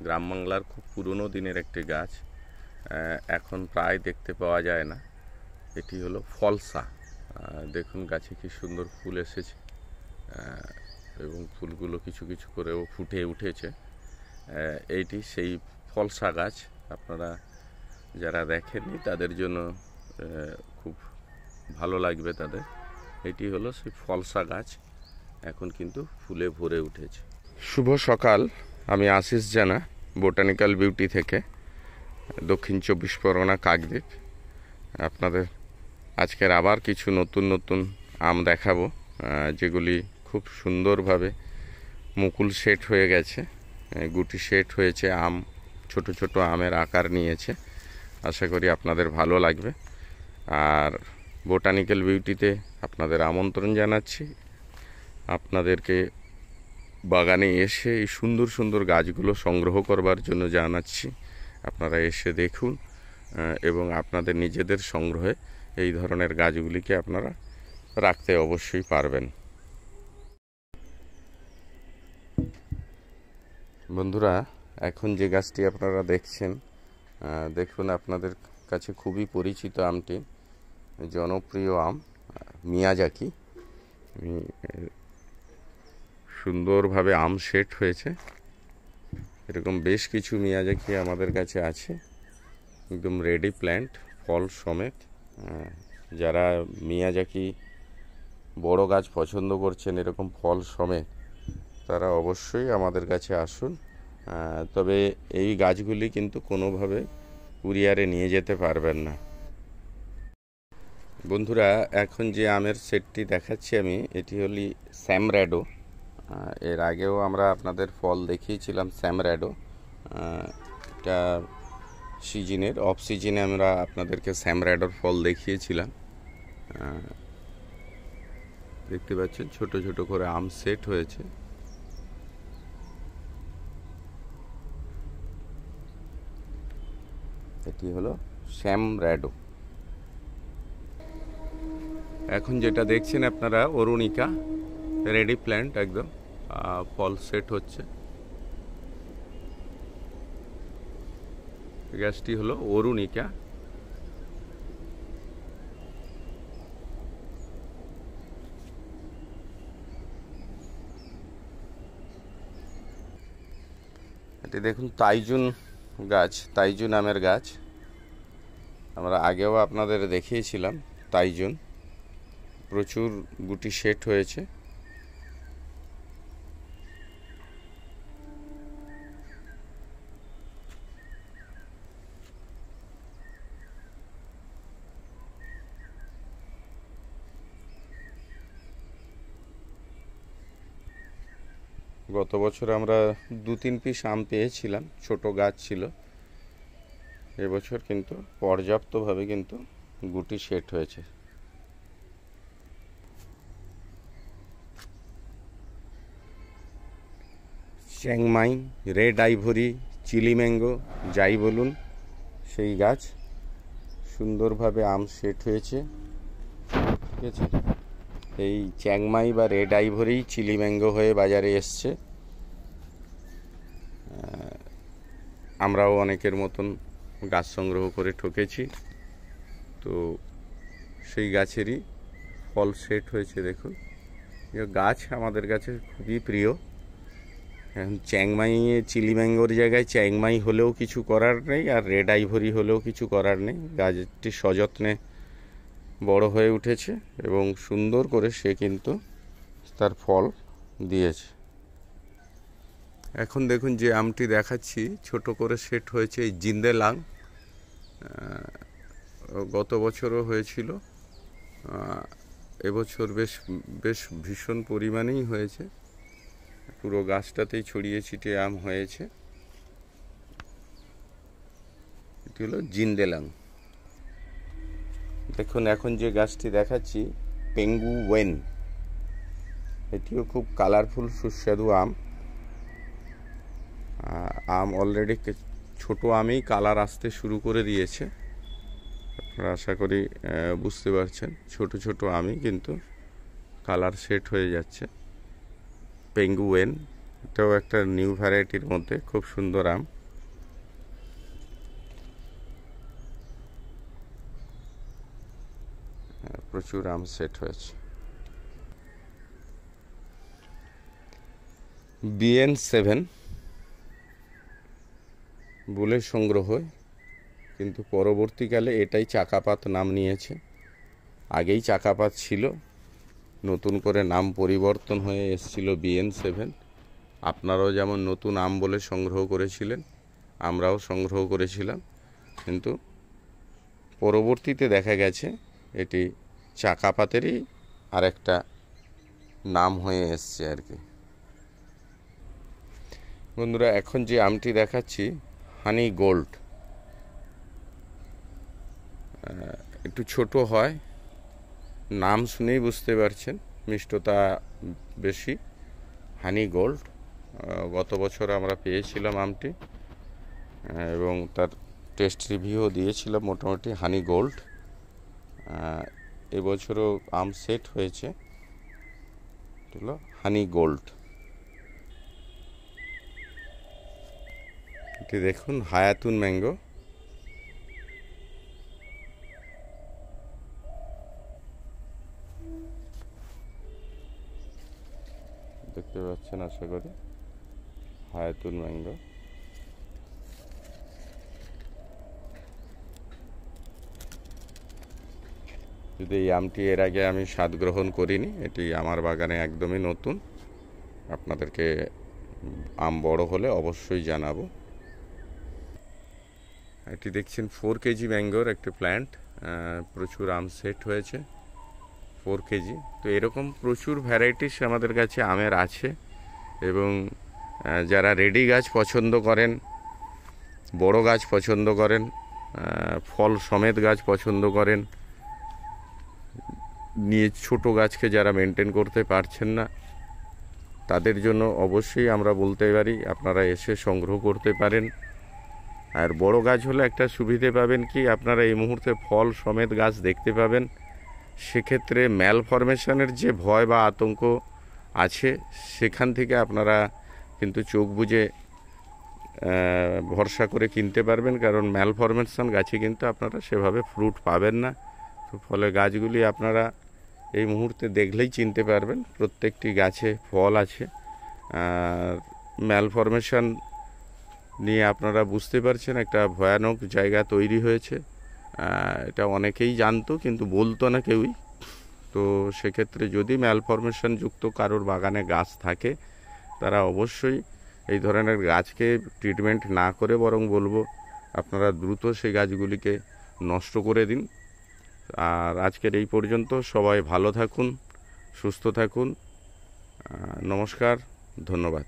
গ্রাম বাংলার খুব পুরনো দিনের একটি গাছ, এখন প্রায় দেখতে পাওয়া যায় না। এটি হলো ফলসা। দেখুন গাছে কি সুন্দর ফুল এসেছে এবং ফুলগুলো কিছু কিছু করেও ফুটে উঠেছে। এইটি সেই ফলসা গাছ। আপনারা যারা দেখেননি তাদের জন্য খুব ভালো লাগবে তাদের। এটি হলো সেই ফলসা গাছ, এখন কিন্তু ফুলে ভরে উঠেছে। শুভ সকাল, আমি আশিস জানা, বোটানিক্যাল বিউটি থেকে, দক্ষিণ 24 পরগনা, কাকদ্বীপ। আপনাদের আজকের আবার কিছু নতুন নতুন আম দেখাবো, যেগুলি খুব সুন্দরভাবে মুকুল সেট হয়ে গেছে, গুটি সেট হয়েছে, আম ছোট ছোট আমের আকার নিয়েছে। আশা করি আপনাদের ভালো লাগবে। আর বোটানিক্যাল বিউটিতে আপনাদের আমন্ত্রণ জানাচ্ছি। আপনাদেরকে বাগানে এসে এই সুন্দর সুন্দর গাছগুলো সংগ্রহ করবার জন্য জানাচ্ছি। আপনারা এসে দেখুন এবং আপনাদের নিজেদের সংগ্রহে এই ধরনের গাছগুলিকে আপনারা রাখতে অবশ্যই পারবেন। বন্ধুরা, এখন যে গাছটি আপনারা দেখছেন, দেখুন আপনাদের কাছে খুবই পরিচিত আমটি, জনপ্রিয় আম মিয়াজাকি। সুন্দরভাবে আম সেট হয়েছে। এরকম বেশ কিছু মিয়াজাকি আমাদের কাছে আছে, একদম রেডি প্ল্যান্ট, ফল সমেত। যারা মিয়াজাকি বড় গাছ পছন্দ করছেন এরকম ফল সমেত, তারা অবশ্যই আমাদের কাছে আসুন। তবে এই গাছগুলি কিন্তু কোনোভাবে কুরিয়ারে নিয়ে যেতে পারবেন না। বন্ধুরা, এখন যে আমের সেটটি দেখাচ্ছি আমি, এটি হলি স্যামরাডো। এর আগেও আমরা আপনাদের ফল দেখিয়েছিলাম স্যামরাডো। এটা সিজনের অফ সিজনে আমরা আপনাদেরকে স্যামরাডোর ফল দেখিয়েছিলাম। দেখতে পাচ্ছেন ছোট ছোট করে আম সেট হয়েছে। এটি হলো স্যামরাডো। এখন যেটা দেখছেন আপনারা অরুণিকা, রেডি প্ল্যান্ট, একদম ফল সেট হচ্ছে। গাছটি হলো অরুণিকা। এটি দেখুন তাইজুন গাছ, তাইজুন আমের গাছ। আমরা আগেও আপনাদের দেখিয়েছিলাম তাইজুন, প্রচুর গুটি সেট হয়েছে। গত বছর আমরা 2-3 পিস আম পেয়েছিলাম, ছোট গাছ ছিল। এবছর কিন্তু পর্যাপ্তভাবে কিন্তু গুটি সেট হয়েছে। Chiang Mai, red ivory, chilli mango, যাই বলুন সেই গাছ, সুন্দরভাবে আম সেট হয়েছে। ঠিক আছে, এই চ্যাংমাই বা রেড আইভরি চিলি ম্যাঙ্গো হয়ে বাজারে এসছে। আমরাও অনেকের মতন গাছ সংগ্রহ করে ঠকেছি, তো সেই গাছেরই ফল সেট হয়েছে। দেখুন, গাছ আমাদের কাছে খুবই প্রিয়। এখন চ্যাংমাই চিলি ম্যাঙ্গোর জায়গায় চ্যাংমাই হলেও কিছু করার নেই, আর রেড আইভরি হলেও কিছু করার নেই। গাছটি সযত্নে বড় হয়ে উঠেছে এবং সুন্দর করে সে কিন্তু তার ফল দিয়েছে। এখন দেখুন যে আমটি দেখাচ্ছি ছোট করে সেট হয়েছে, এই জিন্দেলাং। গত বছরও হয়েছিল, এবছর বেশ ভীষণ পরিমাণেই হয়েছে। পুরো গাছটাতেই ছড়িয়ে ছিটিয়ে আম হয়েছে। এটি হলো জিন্দেলাং। দেখুন এখন যে গাছটি দেখাচ্ছি পেঙ্গুয়েন, এটিও খুব কালারফুল সুস্বাদু আম। অলরেডি ছোট আমেই কালার আসতে শুরু করে দিয়েছে। আপনারা আশা করি বুঝতে পারছেন, ছোট ছোট আমই কিন্তু কালার সেট হয়ে যাচ্ছে। পেঙ্গুয়েন এটাও একটা নিউ ভ্যারাইটির মধ্যে খুব সুন্দর আম। প্রচুর আম সেট হয়েছে। BN7 বলে সংগ্রহ, কিন্তু পরবর্তীকালে এটাই চাকাপাত নাম নিয়েছে। আগেই চাকাপাত ছিল, নতুন করে নাম পরিবর্তন হয়ে এসেছিল BN7। আপনারাও যেমন নতুন আম বলে সংগ্রহ করেছিলেন, আমরাও সংগ্রহ করেছিলাম, কিন্তু পরবর্তীতে দেখা গেছে এটি চাকাপাতেরই আরেকটা নাম হয়ে এসছে আর কি। বন্ধুরা, এখন যে আমটি দেখাচ্ছি হানি গোল্ড, একটু ছোট হয়, নাম শুনেই বুঝতে পারছেন মিষ্টতা বেশি। হানি গোল্ড গত বছর আমরা পেয়েছিলাম আমটি, এবং তার টেস্ট রিভিউও দিয়েছিলাম মোটামুটি। হানি গোল্ড এবছরও আম সেট হয়েছে, হলো হানি গোল্ড। এটি দেখুন হায়াতুন ম্যাঙ্গো। দেখতে পাচ্ছেন আশা করি, হায়াতুন ম্যাঙ্গো। যদি এই আমটি এর আগে আমি স্বাদ গ্রহণ করিনি, এটি আমার বাগানে একদমই নতুন। আপনাদেরকে আম বড় হলে অবশ্যই জানাবো। এটি দেখছেন 4 কেজি ম্যাঙ্গোর একটি প্ল্যান্ট, প্রচুর আম সেট হয়েছে 4 কেজি। তো এরকম প্রচুর ভ্যারাইটিস আমাদের কাছে আমের আছে, এবং যারা রেডি গাছ পছন্দ করেন, বড় গাছ পছন্দ করেন, ফল সমেত গাছ পছন্দ করেন, নিয়ে ছোট গাছকে যারা মেনটেন করতে পারছেন না, তাদের জন্য অবশ্যই আমরা বলতে পারি আপনারা এসে সংগ্রহ করতে পারেন। আর বড় গাছ হলে একটা সুবিধে পাবেন কি, আপনারা এই মুহূর্তে ফল সমেত গাছ দেখতে পাবেন। সেক্ষেত্রে ম্যালফরমেশনের যে ভয় বা আতঙ্ক আছে, সেখান থেকে আপনারা কিন্তু চোখ বুজে ভরসা করে কিনতে পারবেন, কারণ ম্যালফরমেশন গাছে কিন্তু আপনারা সেভাবে ফ্রুট পাবেন না। তো ফলে গাছগুলি আপনারা এই মুহূর্তে দেখলেই চিনতে পারবেন প্রত্যেকটি গাছে ফল আছে। আর ম্যালফরমেশন নিয়ে আপনারা বুঝতে পারছেন একটা ভয়ানক জায়গা তৈরি হয়েছে। এটা অনেকেই জানতো কিন্তু বলতো না কেউই। তো সেক্ষেত্রে যদি ম্যালফরমেশন যুক্ত কারোর বাগানে গাছ থাকে, তারা অবশ্যই এই ধরনের গাছকে ট্রিটমেন্ট না করে বরং বলবো আপনারা দ্রুত সেই গাছগুলিকে নষ্ট করে দিন। আর আজকের এই পর্যন্ত। সবাই ভালো থাকুন, সুস্থ থাকুন। নমস্কার, ধন্যবাদ।